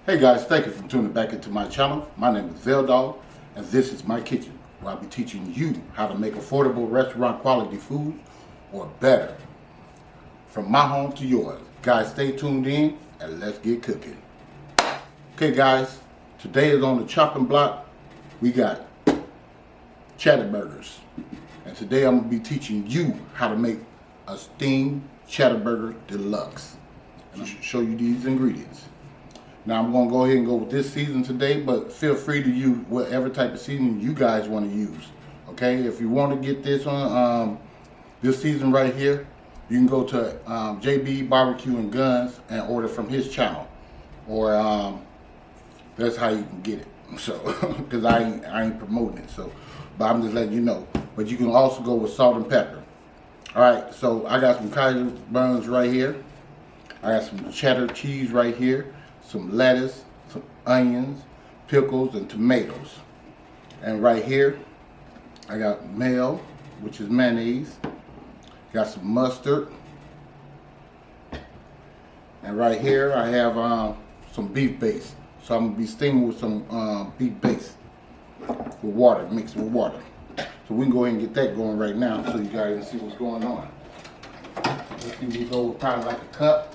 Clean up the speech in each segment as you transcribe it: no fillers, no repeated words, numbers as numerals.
Hey guys, thank you for tuning back into my channel. My name is VELDOGGS, and this is my kitchen, where I'll be teaching you how to make affordable restaurant quality food, or better, from my home to yours. Guys, stay tuned in and let's get cooking. Okay guys, today is on the chopping block. We got cheddar burgers, and today I'm going to be teaching you how to make a steamed cheddar burger deluxe. And I'll show you these ingredients. Now I'm going to go ahead and go with this season today, but feel free to use whatever type of seasoning you guys want to use. Okay, if you want to get this on this season right here, you can go to JB Barbecue and Guns and order from his channel, or that's how you can get it. So, because I ain't promoting it, so, but I'm just letting you know. But you can also go with salt and pepper. All right, so I got some Kaiser buns right here. I got some cheddar cheese right here. Some lettuce, some onions, pickles, and tomatoes. And right here, I got mayo, which is mayonnaise. Got some mustard. And right here, I have some beef base. So I'm going to be steaming with some beef base with water, mixed with water. So we can go ahead and get that going right now so you guys can see what's going on. Let's see, we go with probably like a cup.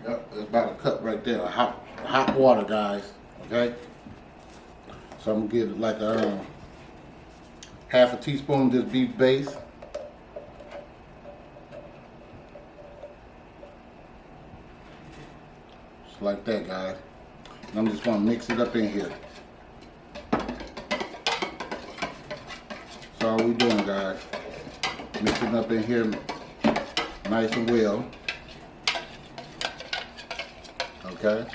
Yep, there's about a cup right there, hot water, guys. Okay, so I'm gonna get like a half a teaspoon of this beef base. Just like that, guys. And I'm just gonna mix it up in here. That's all we doing, guys. Mixing up in here nice and well. Okay.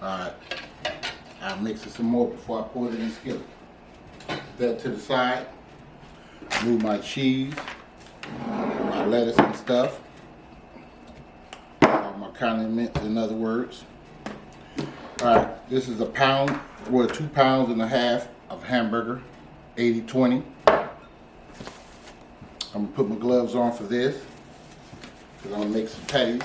Alright. I'll mix it some more before I pour it in the skillet. Put that to the side. Move my cheese, my lettuce and stuff. All my condiments, in other words. Alright, this is a pound, or 2 pounds and a half of hamburger, 80-20. I'm gonna put my gloves on for this, because I'm gonna make some patties.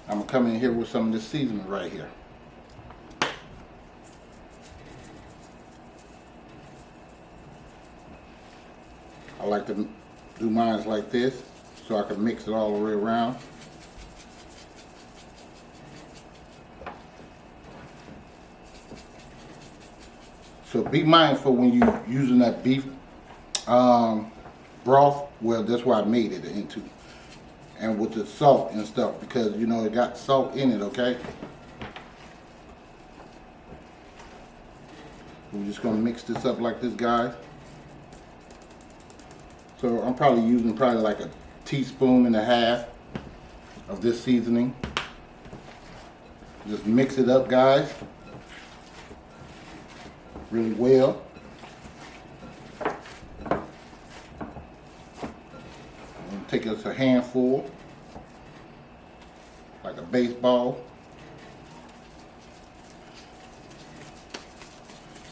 I'm gonna come in here with some of this seasoning right here. I like to do mine like this, so I can mix it all the way around. So be mindful when you're using that beef broth. Well, that's why I made it into. And with the salt and stuff, because you know it got salt in it, okay? We're just gonna mix this up like this, guys. So I'm probably using like a teaspoon and a half of this seasoning. Just mix it up, guys, really well. Take us a handful, like a baseball.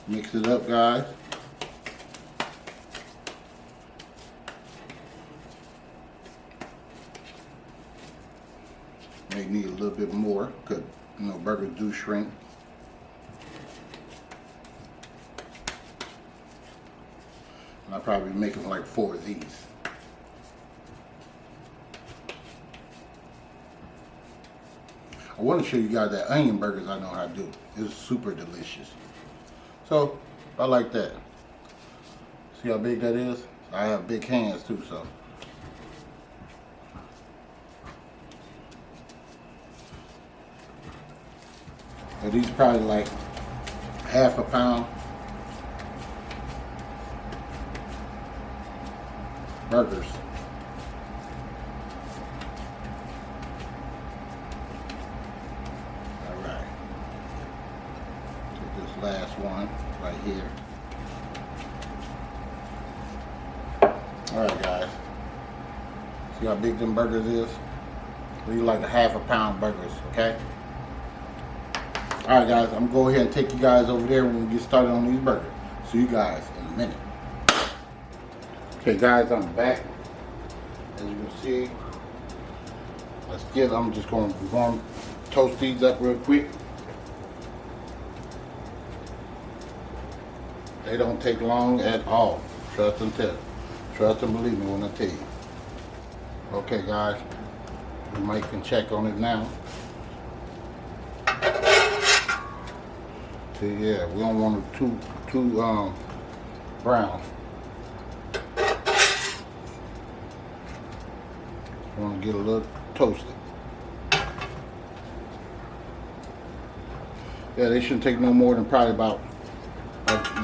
Mix it up, guys. May need a little bit more, because you know burgers do shrink. And I'll probably be making like 4 of these. I want to show you guys that onion burgers I know how to do. It's super delicious. So, I like that. See how big that is? I have big hands too, so. So these probably like half a pound burgers. Last one right here. Alright guys, see how big them burgers is? We like a half a pound burgers, okay? Alright guys, I'm gonna go ahead and take you guys over there when we get started on these burgers. See you guys in a minute. Okay guys, I'm back. As you can see, I'm just going to toast these up real quick. They don't take long at all. Trust and believe me when I tell you. Okay guys, we might can check on it now. See, yeah, we don't want it too brown. We want to get a little toasted. Yeah, they shouldn't take no more than probably about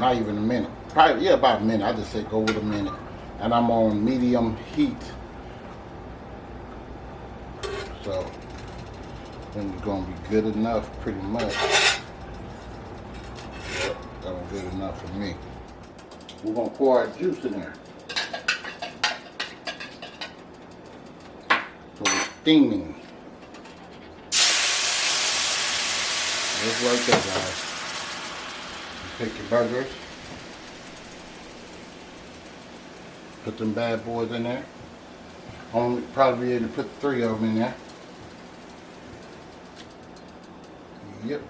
not even a minute. Probably, yeah, about a minute. I just say go with a minute. And I'm on medium heat. So, I think it's going to be good enough pretty much. Yep, that was good enough for me. We're going to pour our juice in there. So it's steaming. Just like that, guys. You take your burgers. Put them bad boys in there. Only probably be able to put 3 of them in there. Yep.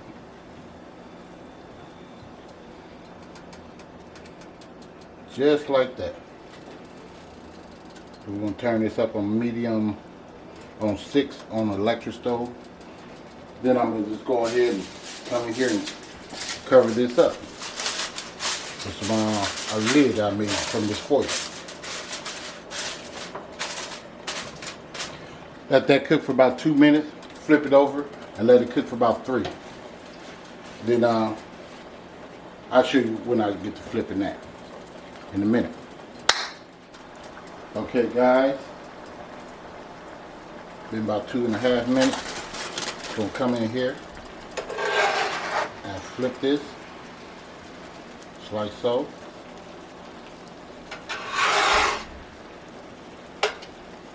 Just like that. We're going to turn this up on medium, on 6 on the electric stove. Then I'm going to just go ahead and come in here and cover this up with some a lid I made from this foil. Let that cook for about 2 minutes. Flip it over and let it cook for about 3. Then I'll show you when I get to flipping that in a minute. Okay guys, been about 2.5 minutes. Gonna come in here and flip this, just like so.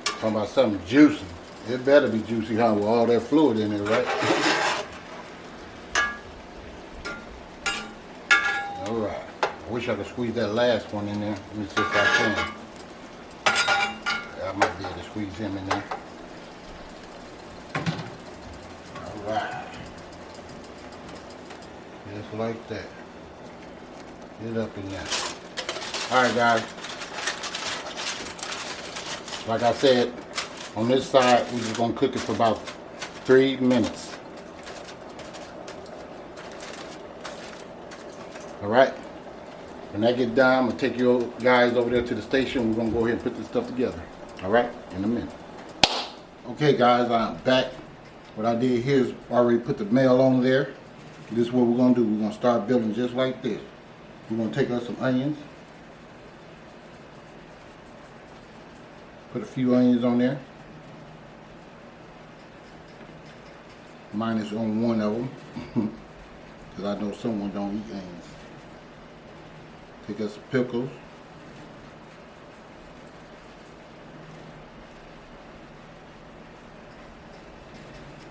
Talking about something juicy. It better be juicy, huh, with all that fluid in it, right? Alright. I wish I could squeeze that last one in there. Let me see if I can. I might be able to squeeze him in there. Alright. Just like that. Get up in there. Alright guys. Like I said, on this side, we're just going to cook it for about 3 minutes. Alright? When that gets done, I'm going to take you guys over there to the station. We're going to go ahead and put this stuff together. Alright? In a minute. Okay guys, I'm back. What I did here is already put the mail on there. This is what we're going to do. We're going to start building just like this. We're going to take us some onions. Put a few onions on there. Mine is on one of them. Because I know someone don't eat onions. Take us some pickles.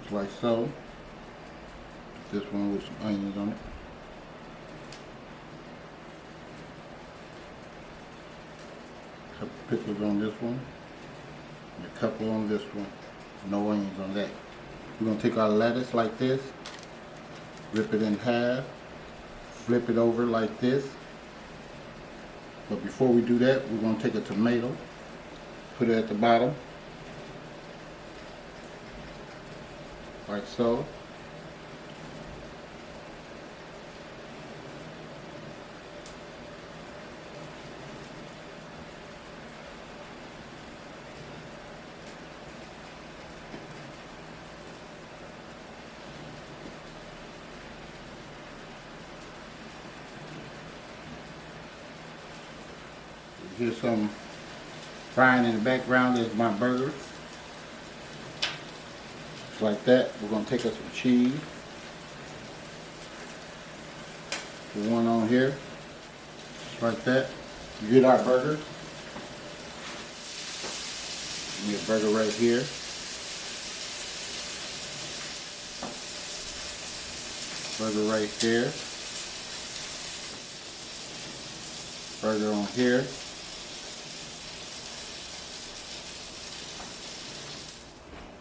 Just like so. This one with some onions on it. A couple pickles on this one. And a couple on this one. No onions on that. We're going to take our lettuce like this. Rip it in half. Flip it over like this. But before we do that, we're going to take a tomato. Put it at the bottom. Like so. Here's some frying in the background. There's my burger. Just like that. We're going to take us some cheese. Put one on here. Just like that. You get our burger. Give me a burger right here. Burger right here. Burger on here.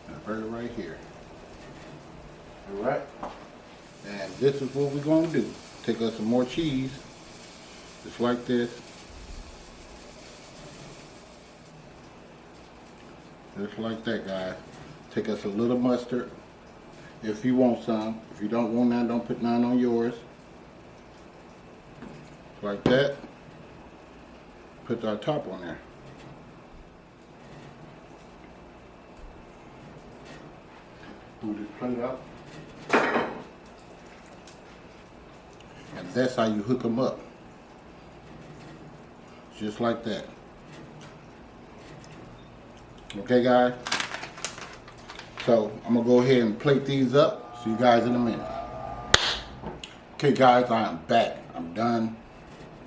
And a burger right here. Alright. And this is what we're going to do. Take us some more cheese. Just like this. Just like that, guys. Take us a little mustard. If you want some. If you don't want none, don't put none on yours. Like that. Put our top on there. Move this plate up. And that's how you hook them up. Just like that. Okay, guys? So, I'm going to go ahead and plate these up. See you guys in a minute. Okay, guys, I am back. I'm done.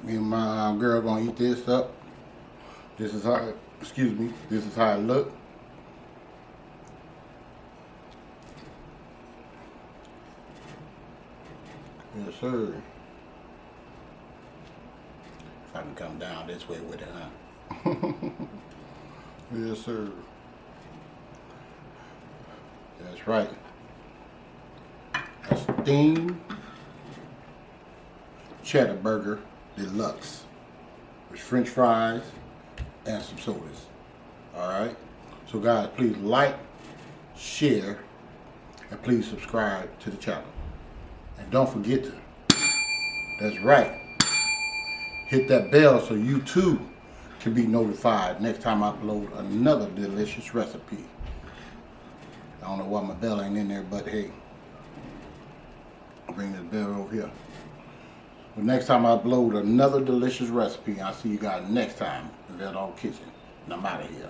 Me and my girl going to eat this up. This is how, excuse me, this is how it look. Yes, sir. If I can come down this way with it, huh? Yes, sir. That's right. A steamed cheddar burger deluxe with French fries and some sodas. Alright? So guys, please like, share, and please subscribe to the channel. And don't forget to, that's right, hit that bell so you too can be notified next time I upload another delicious recipe. I don't know why my bell ain't in there, but hey, I'll bring this bell over here. But next time I upload another delicious recipe, I'll see you guys next time in VELDOGGS Kitchen. And I'm out of here.